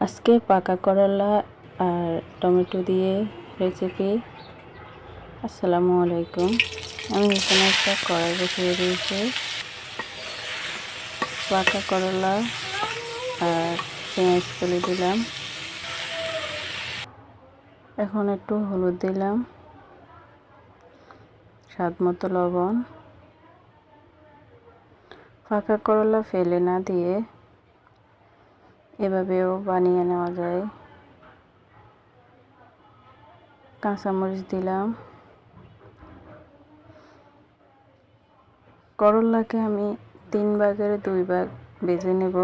আজকে পাকা করলা আর টমেটো দিয়ে রেসিপি। আসসালামু আলাইকুম। আমি এখানে একটা কড়াই বসিয়ে দিয়েছি। পাকা করলা আর পেঁয়াজ তুলে দিলাম। এখন একটু হলুদ দিলাম, স্বাদ মতো লবণ। পাকা করলা ফেলে না দিয়ে এভাবেও বানিয়ে নেওয়া যায়। কাঁচামরিচ দিলাম। করলাকে আমি 3 ভাগের 2 ভাগ ভেজে নেব,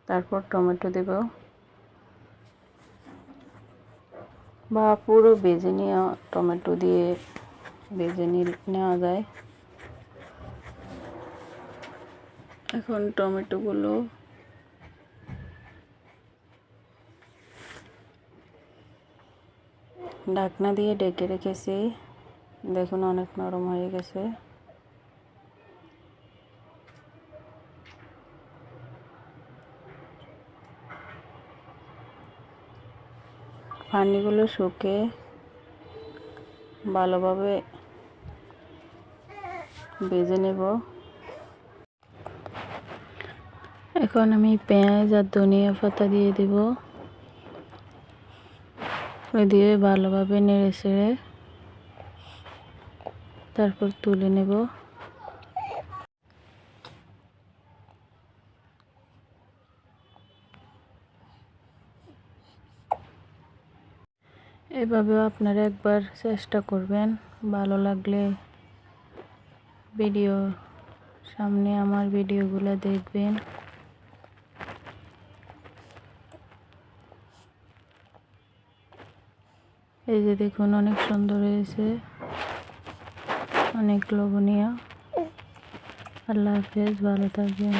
তারপর টমেটো দেব, বা পুরো ভেজে নিয়ে টমেটো দিয়ে ভেজে নেওয়া যায়। এখন টমেটোগুলো ঢাকনা দিয়ে ঢেকে রেখেছি। দেখুন অনেক নরম হয়ে গেছে। পানিগুলো শুকে ভালোভাবে ভেজে নেব। এখন আমি পেঁয়াজ আর ধনিয়া পাতা দিয়ে দেব, দিয়ে ভালোভাবে নেড়ে চেড়ে তারপর তুলে নেব। এভাবেও আপনারা একবার চেষ্টা করবেন। ভালো লাগলে সামনে আমার ভিডিওগুলো দেখবেন। এই যে দেখুন অনেক সুন্দর হয়েছে, অনেক লোভনীয়। আল্লাহ হাফেজ, ভালো থাকবেন।